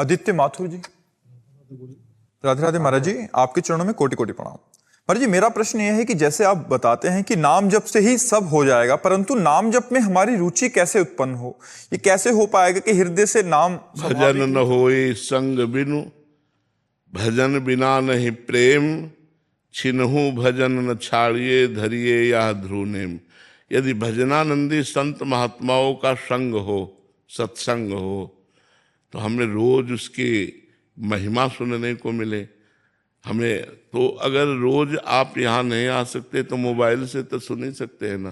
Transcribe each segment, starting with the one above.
आदित्य माथुर जी, राधे राधे महाराज जी, आपके चरणों में कोटि कोटि प्रणाम। महाराज जी, मेरा प्रश्न यह है कि जैसे आप बताते हैं कि नाम जप से ही सब हो जाएगा, परंतु नाम जप में हमारी रुचि कैसे उत्पन्न हो, ये कैसे हो पाएगा कि हृदय से नाम भजन न होए संग बिनु, भजन बिना नहीं प्रेम, छिनहु भजन न छाड़िए, धरिए या ध्रुनेम। यदि भजनानंदी संत महात्माओं का संग हो, सत्संग हो, तो हमें रोज उसकी महिमा सुनने को मिले। हमें तो अगर रोज आप यहाँ नहीं आ सकते तो मोबाइल से तो सुन ही सकते हैं ना।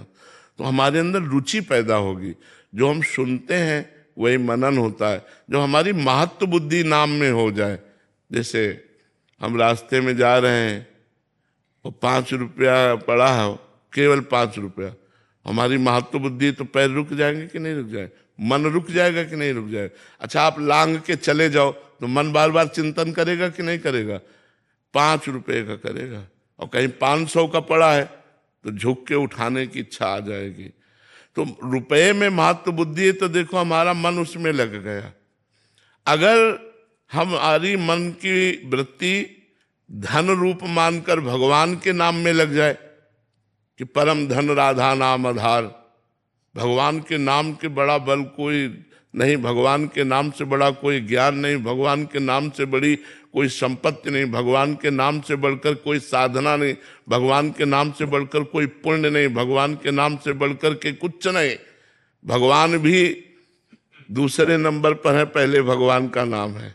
तो हमारे अंदर रुचि पैदा होगी, जो हम सुनते हैं वही मनन होता है। जो हमारी महत्व बुद्धि नाम में हो जाए, जैसे हम रास्ते में जा रहे हैं और 5 रुपया पड़ा है, केवल 5 रुपया, हमारी महत्व बुद्धि तो पैर रुक जाएंगे कि नहीं रुक जाए, मन रुक जाएगा कि नहीं रुक जाएगा। अच्छा, आप लांग के चले जाओ तो मन बार बार चिंतन करेगा कि नहीं करेगा, 5 रुपये का करेगा। और कहीं 500 का पड़ा है तो झुक के उठाने की इच्छा आ जाएगी। तो रुपये में महत्व बुद्धि है तो देखो हमारा मन उसमें लग गया। अगर हमारी मन की वृत्ति धन रूप मानकर भगवान के नाम में लग जाए कि परम धन राधा नाम आधार, भगवान के नाम के बड़ा बल कोई नहीं, भगवान के नाम से बड़ा कोई ज्ञान नहीं, भगवान के नाम से बड़ी कोई संपत्ति नहीं, भगवान के नाम से बढ़कर कोई साधना नहीं, भगवान के नाम से बढ़कर कोई पुण्य नहीं, भगवान के नाम से बढ़कर के कुछ नहीं। भगवान भी दूसरे नंबर पर है, पहले भगवान का नाम है।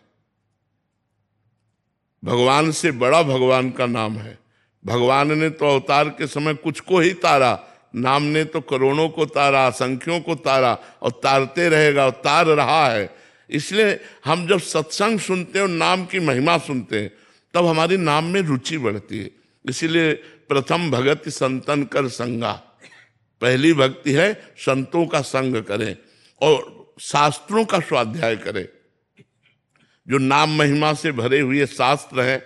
भगवान से बड़ा भगवान का नाम है। भगवान ने तो अवतार के समय कुछ को ही तारा, नाम ने तो करोड़ों को तारा, असंख्यों को तारा, और तारते रहेगा और तार रहा है। इसलिए हम जब सत्संग सुनते हैं और नाम की महिमा सुनते हैं तब हमारी नाम में रुचि बढ़ती है। इसीलिए प्रथम भगति संतन कर संगा, पहली भक्ति है संतों का संग करें और शास्त्रों का स्वाध्याय करें। जो नाम महिमा से भरे हुए शास्त्र हैं,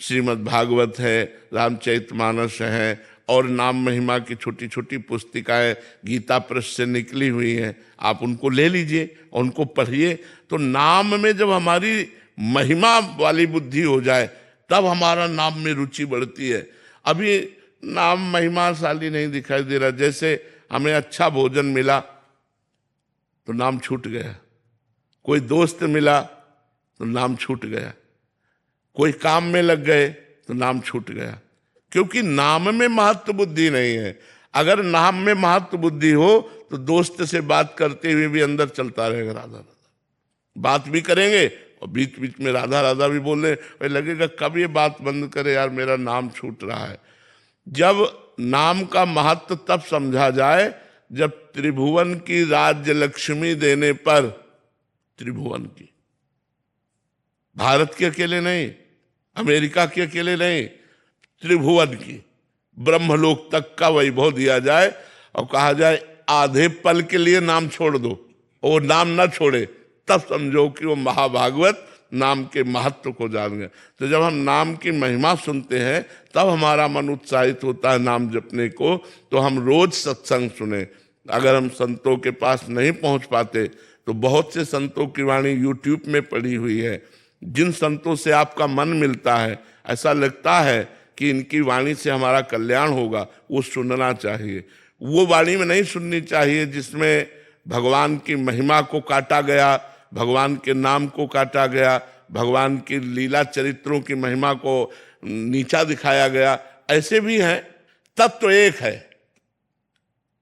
श्रीमद् भागवत है, रामचरितमानस है, और नाम महिमा की छोटी छोटी पुस्तिकाएं गीता प्रेस से निकली हुई हैं, आप उनको ले लीजिए और उनको पढ़िए। तो नाम में जब हमारी महिमा वाली बुद्धि हो जाए तब हमारा नाम में रुचि बढ़ती है। अभी नाम महिमा शाली नहीं दिखाई दे रहा। जैसे हमें अच्छा भोजन मिला तो नाम छूट गया, कोई दोस्त मिला तो नाम छूट गया, कोई काम में लग गए तो नाम छूट गया, क्योंकि नाम में महत्व बुद्धि नहीं है। अगर नाम में महत्व बुद्धि हो तो दोस्त से बात करते हुए भी अंदर चलता रहेगा राधा राधा, बात भी करेंगे और बीच बीच में राधा राधा भी बोलने लगेगा। कब ये बात बंद करे यार, मेरा नाम छूट रहा है। जब नाम का महत्व तब समझा जाए जब त्रिभुवन की राज्य लक्ष्मी देने पर, त्रिभुवन की, भारत के अकेले नहीं, अमेरिका के अकेले नहीं, त्रिभुवन की, ब्रह्मलोक तक का वैभव दिया जाए और कहा जाए आधे पल के लिए नाम छोड़ दो, और नाम ना छोड़े, तब समझो कि वो महाभागवत नाम के महत्व को जान गए। तो जब हम नाम की महिमा सुनते हैं तब हमारा मन उत्साहित होता है नाम जपने को। तो हम रोज सत्संग सुने। अगर हम संतों के पास नहीं पहुंच पाते तो बहुत से संतों की वाणी यूट्यूब में पड़ी हुई है। जिन संतों से आपका मन मिलता है, ऐसा लगता है कि इनकी वाणी से हमारा कल्याण होगा, वो सुनना चाहिए। वो वाणी में नहीं सुननी चाहिए जिसमें भगवान की महिमा को काटा गया, भगवान के नाम को काटा गया, भगवान की लीला चरित्रों की महिमा को नीचा दिखाया गया। ऐसे भी हैं। तत्व एक है,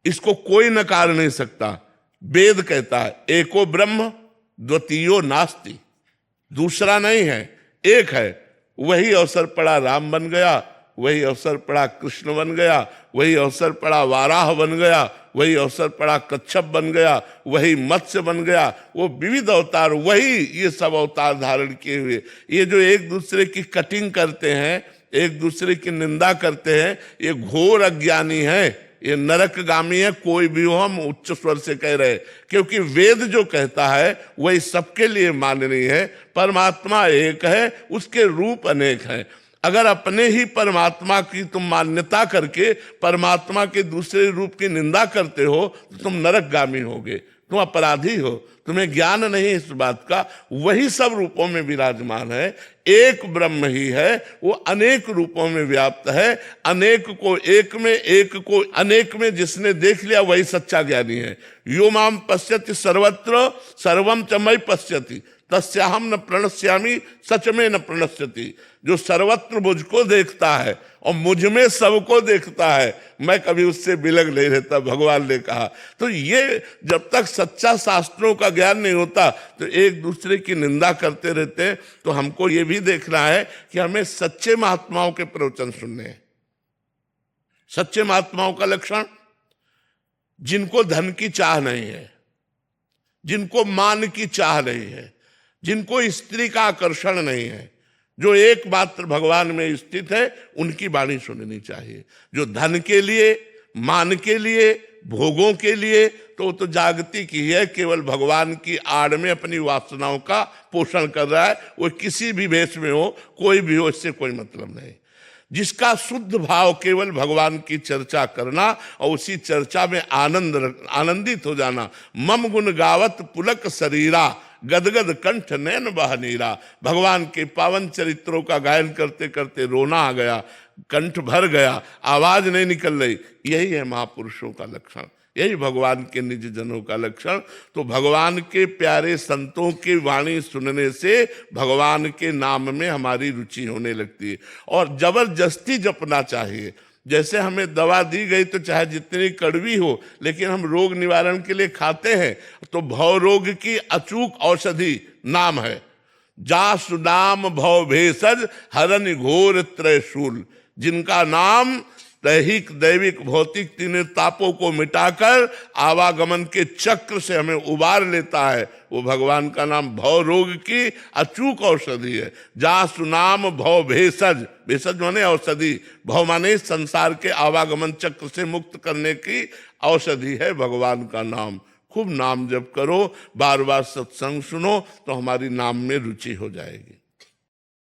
इसको कोई नकार नहीं सकता। वेद कहता है एको ब्रह्म द्वितीयो नास्ति, दूसरा नहीं है, एक है। वही अवसर पड़ा राम बन गया, वही अवसर पड़ा कृष्ण बन गया, वही अवसर पड़ा वाराह बन गया, वही अवसर पड़ा कच्छप बन गया, वही मत्स्य बन गया। वो विविध अवतार, वही ये सब अवतार धारण किए हुए। ये जो एक दूसरे की कटिंग करते हैं, एक दूसरे की निंदा करते हैं, ये घोर अज्ञानी है, ये नरकगामी है। कोई भी हो, हम उच्च स्वर से कह रहे, क्योंकि वेद जो कहता है वही सबके लिए माननीय है। परमात्मा एक है, उसके रूप अनेक हैं। अगर अपने ही परमात्मा की तुम मान्यता करके परमात्मा के दूसरे रूप की निंदा करते हो तो तुम नरकगामी होगे। तुम अपराधी हो, तुम्हें ज्ञान नहीं इस बात का। वही सब रूपों में विराजमान है, एक ब्रह्म ही है, वो अनेक रूपों में व्याप्त है। अनेक को एक में, एक को अनेक में जिसने देख लिया वही सच्चा ज्ञानी है। यो माम पश्यति सर्वत्र सर्वम च मयि पश्यति तस्याहम न प्रणश्यामि सच में न प्रणश्यति। जो सर्वत्र मुझको देखता है और मुझ में सबको देखता है, मैं कभी उससे विलग नहीं रहता, भगवान ने कहा। तो ये जब तक सच्चा शास्त्रों का ज्ञान नहीं होता तो एक दूसरे की निंदा करते रहते हैं। तो हमको ये भी देखना है कि हमें सच्चे महात्माओं के प्रवचन सुनने हैं। सच्चे महात्माओं का लक्षण, जिनको धन की चाह नहीं है, जिनको मान की चाह नहीं है, जिनको स्त्री का आकर्षण नहीं है, जो एकमात्र भगवान में स्थित है, उनकी वाणी सुननी चाहिए। जो धन के लिए, मान के लिए, भोगों के लिए, तो वो तो जागतिक ही है, केवल भगवान की आड़ में अपनी वासनाओं का पोषण कर रहा है। वो किसी भी वेश में हो, कोई भी हो, इससे कोई मतलब नहीं। जिसका शुद्ध भाव केवल भगवान की चर्चा करना और उसी चर्चा में आनंदित हो जाना। मम गुण गावत पुलक शरीरा गदगद कंठ नैन बहनीरा। भगवान के पावन चरित्रों का गायन करते करते रोना आ गया, कंठ भर गया, आवाज नहीं निकल रही। यही है महापुरुषों का लक्षण, यही भगवान के निज जनों का लक्षण। तो भगवान के प्यारे संतों की वाणी सुनने से भगवान के नाम में हमारी रुचि होने लगती है। और जबरदस्ती जपना चाहिए। जैसे हमें दवा दी गई तो चाहे जितनी कड़वी हो, लेकिन हम रोग निवारण के लिए खाते हैं। तो भव रोग की अचूक औषधि नाम है। जासु नाम भव भेषज हरन घोर त्रयशूल। जिनका नाम दैहिक दैविक भौतिक तीनों तापों को मिटाकर आवागमन के चक्र से हमें उबार लेता है, वो भगवान का नाम भव रोग की अचूक औषधि है। जासु नाम भव भेषज, भेषज माने औषधि, भव माने संसार के आवागमन चक्र से मुक्त करने की औषधि है भगवान का नाम। खूब नाम जप करो, बार बार सत्संग सुनो, तो हमारी नाम में रुचि हो जाएगी।